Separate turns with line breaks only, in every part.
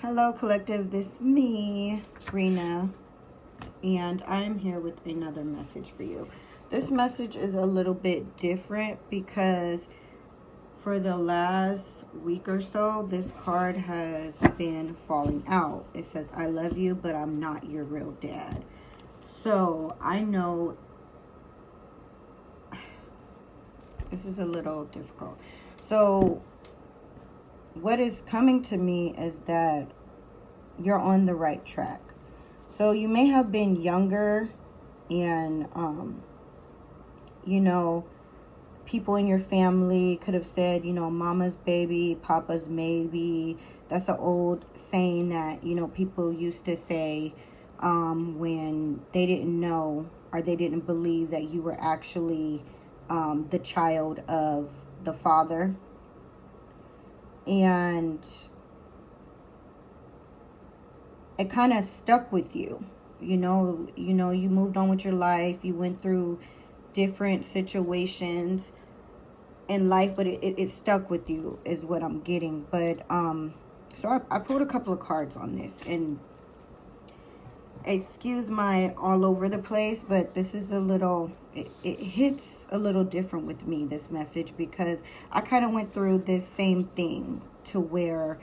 Hello, collective. This is me, Rena, and I'm here with another message for you. This message is a little bit different because for the last week or so, this card has been falling out. It says, I love you, but I'm not your real dad. So I know this is a little difficult. So what is coming to me is that you're on the right track. So you may have been younger and, people in your family could have said, mama's baby, papa's maybe. That's an old saying that, people used to say when they didn't know or they didn't believe that you were actually the child of the father. And it kind of stuck with you. You moved on with your life. You went through different situations in life, but it stuck with you is what I'm getting. But so I pulled a couple of cards on this, and excuse my all over the place, but this is it hits a little different with me, this message, because I kind of went through this same thing to where,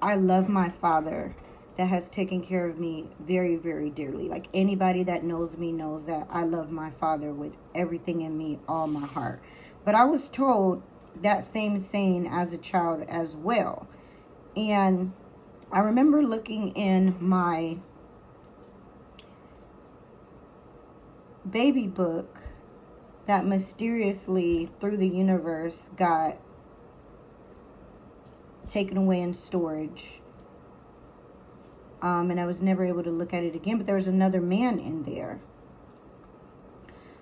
I love my father that has taken care of me very, very dearly. Like anybody that knows me knows that I love my father with everything in me, all my heart. But I was told that same saying as a child as well. And I remember looking in my baby book that mysteriously through the universe got taken away in storage. And I was never able to look at it again, but there was another man in there.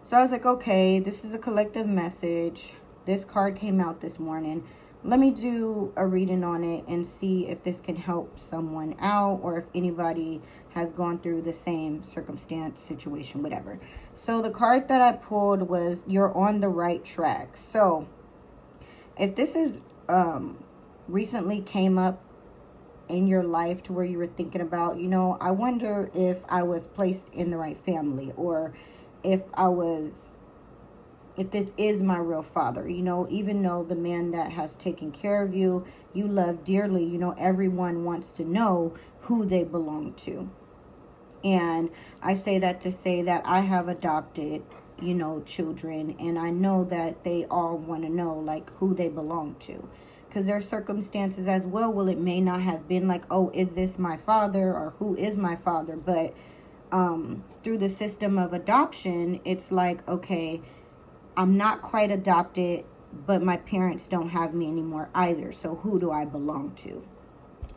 So I was like, okay, this is a collective message. This card came out this morning. Let me do a reading on it and see if this can help someone out or if anybody has gone through the same circumstance, situation, whatever. So the card that I pulled was, you're on the right track. So if this is recently came up in your life to where you were thinking about, I wonder if I was placed in the right family, or if this is my real father, even though the man that has taken care of you, you love dearly, everyone wants to know who they belong to. And I say that to say that I have adopted, children, and I know that they all want to know like who they belong to. Because there are circumstances as well. Well, it may not have been like, oh, is this my father, or who is my father? But through the system of adoption, it's like, okay, I'm not quite adopted, but my parents don't have me anymore either. So who do I belong to?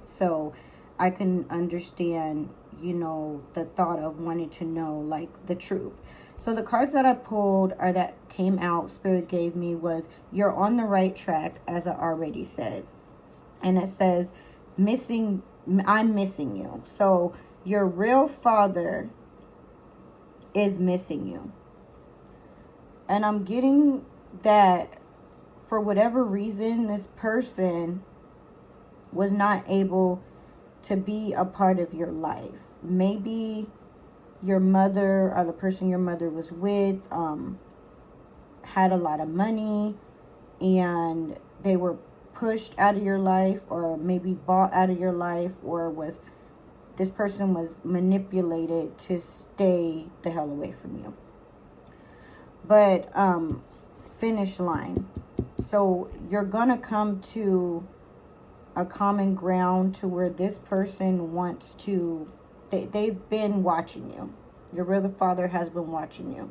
So I can understand, the thought of wanting to know like the truth. So the cards that I pulled or that came out, Spirit gave me, was you're on the right track, as I already said. And it says, I'm missing you. So your real father is missing you. And I'm getting that for whatever reason, this person was not able to be a part of your life. Maybe your mother or the person your mother was with had a lot of money and they were pushed out of your life, or maybe bought out of your life, or this person was manipulated to stay the hell away from you. But finish line. So you're gonna come to a common ground to where this person wants to, they've been watching you. Your real father has been watching you.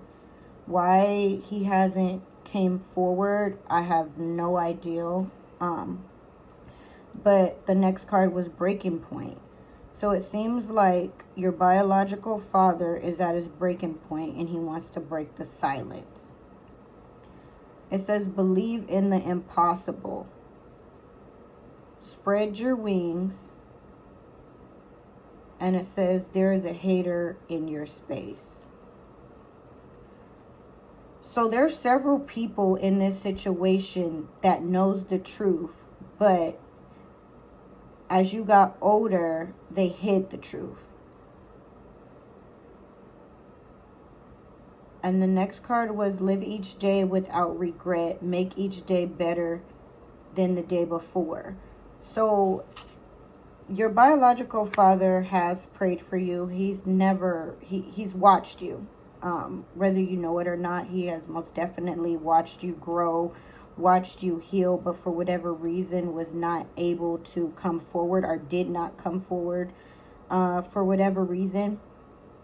Why he hasn't came forward, I have no idea. But the next card was breaking point. So it seems like your biological father is at his breaking point and he wants to break the silence. It says, believe in the impossible. Spread your wings. And it says, there is a hater in your space. So there's several people in this situation that knows the truth, but as you got older, they hid the truth. And the next card was live each day without regret. Make each day better than the day before. So your biological father has prayed for you. He's watched you. Whether you know it or not, he has most definitely watched you grow, watched you heal, but for whatever reason was not able to come forward or did not come forward for whatever reason.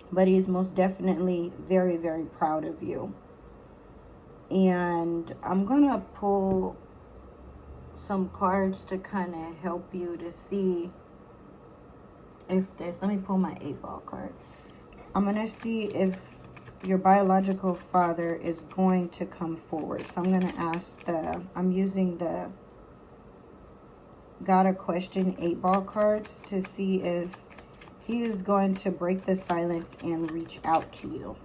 But he's most definitely very, very proud of you. And I'm going to pull some cards to kind of help you to see if this... Let me pull my 8-ball card. I'm going to see if your biological father is going to come forward. So I'm going to ask I'm using the Got a Question 8-ball cards to see if he is going to break the silence and reach out to you.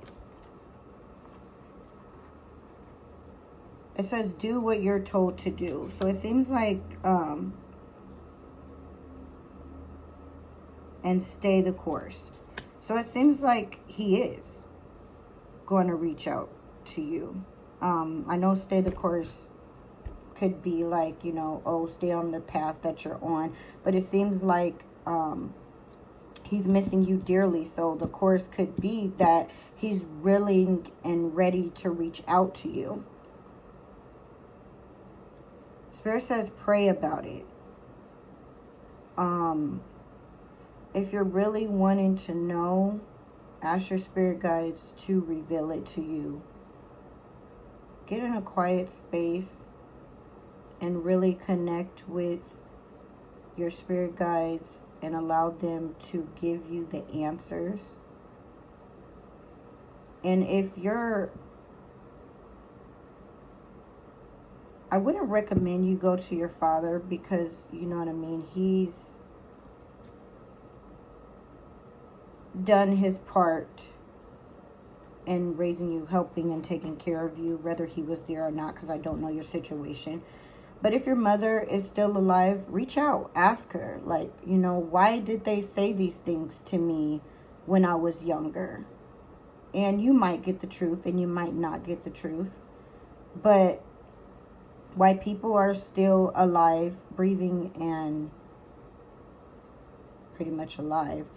It says, do what you're told to do. So it seems like, and stay the course. So it seems like he is going to reach out to you. I know stay the course could be like, oh, stay on the path that you're on. But it seems like, he's missing you dearly. So the course could be that he's willing and ready to reach out to you. Spirit says pray about it. If you're really wanting to know, ask your spirit guides to reveal it to you. Get in a quiet space and really connect with your spirit guides and allow them to give you the answers. And if I wouldn't recommend you go to your father because, you know what I mean, he's done his part in raising you, helping and taking care of you, whether he was there or not, because I don't know your situation. But if your mother is still alive, reach out, ask her, like, why did they say these things to me when I was younger? And you might get the truth and you might not get the truth. But why people are still alive, breathing, and pretty much alive,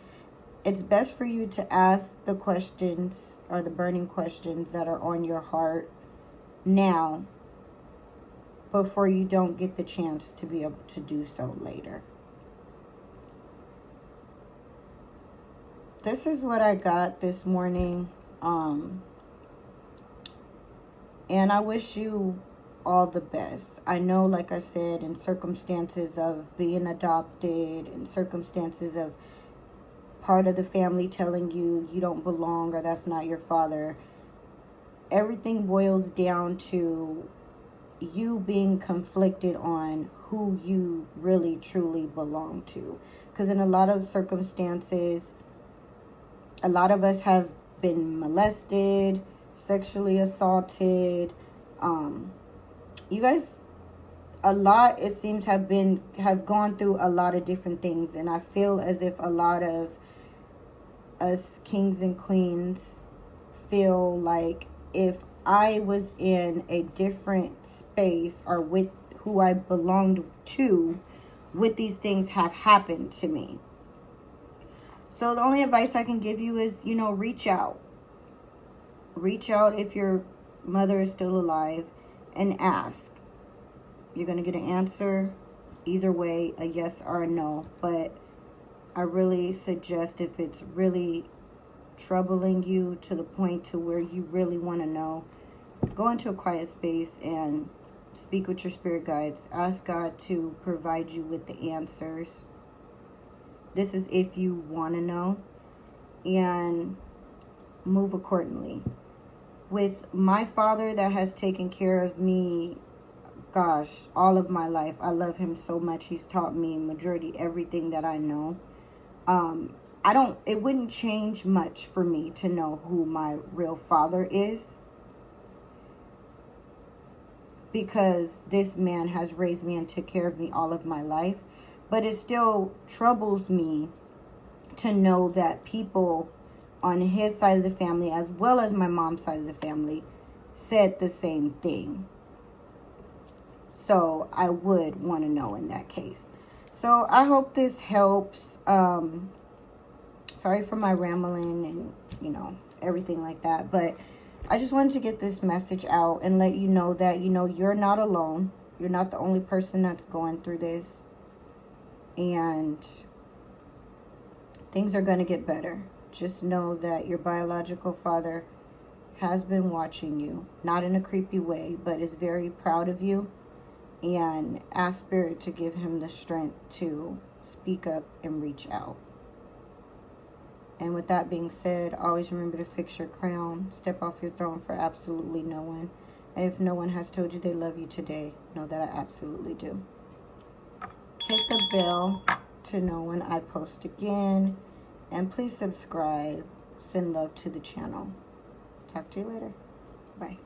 it's best for you to ask the questions or the burning questions that are on your heart now, before you don't get the chance to be able to do so later. This is what I got this morning. And I wish you all the best. I know, like I said, in circumstances of being adopted, in circumstances of part of the family telling you you don't belong or that's not your father, everything boils down to you being conflicted on who you really truly belong to. Because in a lot of circumstances, a lot of us have been molested, sexually assaulted. You guys, a lot, it seems, have gone through a lot of different things. And I feel as if a lot of us kings and queens feel like if I was in a different space or with who I belonged to, would these things have happened to me? So the only advice I can give you is, reach out. Reach out if your mother is still alive and ask. You're going to get an answer either way, a yes or a no. But I really suggest, if it's really troubling you to the point to where you really want to know, go into a quiet space and speak with your spirit guides. Ask God to provide you with the answers. This is if you want to know, and move accordingly. With my father that has taken care of me, gosh, all of my life, I love him so much. He's taught me majority everything that I know. It wouldn't change much for me to know who my real father is, because this man has raised me and took care of me all of my life. But it still troubles me to know that people on his side of the family, as well as my mom's side of the family, said the same thing. So I would want to know in that case. So I hope this helps. Sorry for my rambling and, you know, everything like that. But I just wanted to get this message out and let you know that, you know, you're not alone. You're not the only person that's going through this. And things are going to get better. Just know that your biological father has been watching you. Not in a creepy way, but is very proud of you. And ask Spirit to give him the strength to speak up and reach out. And with that being said, always remember to fix your crown. Step off your throne for absolutely no one. And if no one has told you they love you today, know that I absolutely do. Hit the bell to know when I post again. And please subscribe. Send love to the channel. Talk to you later. Bye.